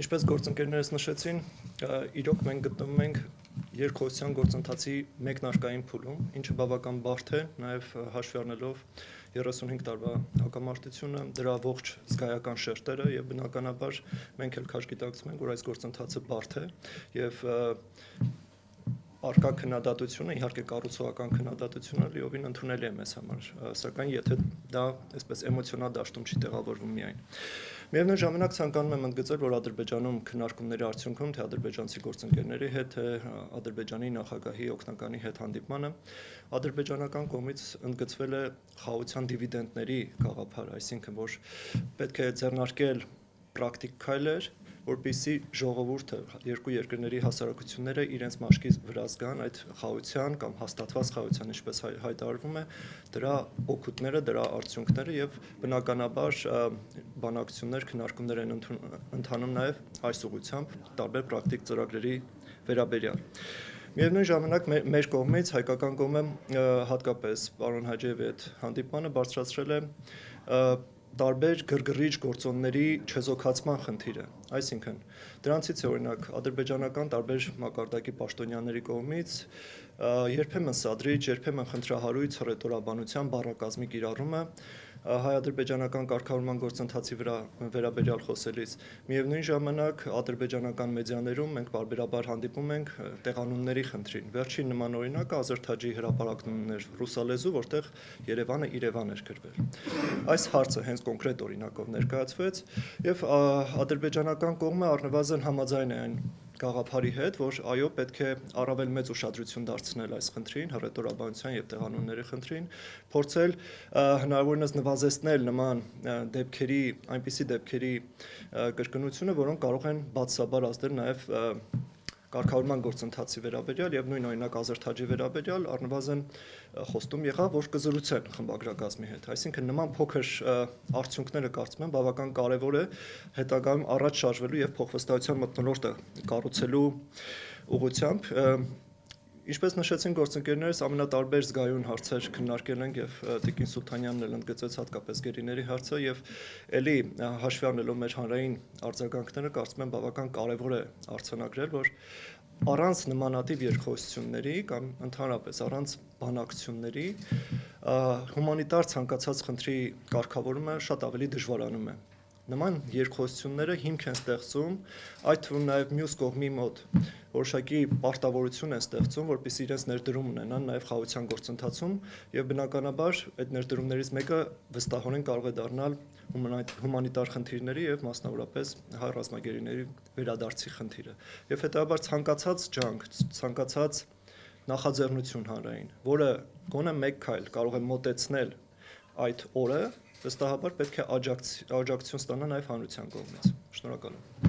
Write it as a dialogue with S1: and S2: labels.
S1: Ինչպես գործընկերներս նշեցին, իրոք մենք գտնվում ենք երկխոսության գործընթացի մեկնարկային փուլում, ինչը բավական բարդ է, նաև հաշվի առնելով 35 տարվա հակամարտությունը, դրա ողջ զգայական շերտերը եւ բնականաբար մենք էլ քաջ գիտակցում ենք, որ այս գործընթացը բարդ է եւ արկա քննադատությունը, իհարկե կառուցողական քննադատությունը լիովին ընդունելի է մեզ համար, սակայն եթե դա այսպես էմոցիոնալ դաշտում չի տեղավորվում միայն։ Միևնույն ժամանակ ցանկանում եմ ընդգծել, որ Ադրբեջանում քննարկումների արդյունքում թե ադրբեջանցի գործընկերների հետ, թե Ադրբեջանի նախագահի օգնականի հետ հանդիպմանը ադրբեջանական կողմից ընդգծվել է խաղաղության դիվիդենդների գաղափարը, այսինքն որ պետք է ձեռնարկել պրակտիկ քայլեր, որպեսզի ժողովուրդը, երկու երկրների հասարակությունները իրենց մաշկի վրա զգան այդ խաղաղության կամ հաստատված խաղաղության, ինչպես հայտարարվում է, դրա օգուտները, դրա արդյունքները եւ բնականաբար բանակցություններ, քննարկումներ են ընթանում նաեւ այս ուղղությամբ տարբեր պրակտիկ ծրագրերի վերաբերյալ։ Միևնույն ժամանակ մեր կողմից հայկական կողմը հատկապես պարոն Հաջիևի հետ հանդիպմանը բարձրացրել է տարբեր գրգռիչ գործոնների չեզոքացման խնդիրը, այսինքն դրանցից է օրինակ ադրբեջանական տարբեր մակարդակի պաշտոնյաների կողմից երբեմն սադրիչ, երբեմն խնդրահարույց հռետորաբանության բառակազմի կիրառումը հայ-ադրբեջանական կարգավորման գործընթացի վերաբերյալ խոսելիս, միևնույն ժամանակ ադրբեջանական մեդիաներում մենք պարբերաբար հանդիպում ենք տեղանունների խնդրին։ Վերջին նման օրինակը Ազերթաջի հրապարակումն էր ռուսալեզու, որտեղ Երևանը Իրևան էր գրվել։ Այս հարցը հենց կոնկրետ օրինակով ներկայացվեց եւ ադրբեջանական կողմը առնվազն համաձայն է այն գաղափարի հետ, որ այո, պետք է առավել մեծ ուշադրություն դարձնել այս խնդրին, հռետորաբանության եւ տեղանունների խնդրին, փորձել հնարավորինս նվազեցնել նման դեպքերի, այնպիսի դեպքերի կրկնությունը, որոնք կարող են բացասաբար ազդել նաեւ կարգավորման գործընթացի վերաբերյալ եւ նույն օրինակ Ազերթաջի վերաբերյալ առնվազն խոստում եղավ, որ կզրուցեն խմբագրակազմի հետ։ Այսինքն նման փոքր արդյունքները կարծում եմ բավական կարեւոր է հետագայում առաջ շարժվելու եւ փոխվստահության մթնոլորտը կառուցելու ուղղությամբ։ Ինչպես նշեցին գործընկերներս, ամենատարբեր զգայուն հարցեր քննարկել ենք եւ Տիկին Սուլթանյանն էլ ընդգծեց հատկապես գերիների հարցը եւ ելի հաշվի առնելով մեր հանրային արձագանքները կարծում եմ բավական կարեւոր է արձանագրել, որ առանց նմանատիպ երկխոսությունների կամ ընդհանրապես առանց բանակցությունների հումանիտար ցանկացած խնդրի կարգավորումը շատ ավելի դժվարանում է։ Նման երկխոսությունները հիմք են ստեղծում, այդ թվում նաև մյուս կողմի մոտ որոշակի պարտավորություն են ստեղծում, որպեսզի իրենց ներդրում ունենան նաև խաղաղության գործընթացում եւ բնականաբար այդ ներդրումներից մեկը վստահորեն կարող է դառնալ հումանիտար խնդիրների եւ մասնավորապես հայ ռազմագերիների վերադարձի խնդիրը։ Եվ հետաբար ցանկացած ջանք, ցանկացած նախաձեռնություն հանրային, որը գոնե մեկ քայլ կարող է մոտեցնել այդ օրը, վստահաբար պետք է աջակցություն ստանա նաև հանրության կողմից։ Շնորհակալ եմ։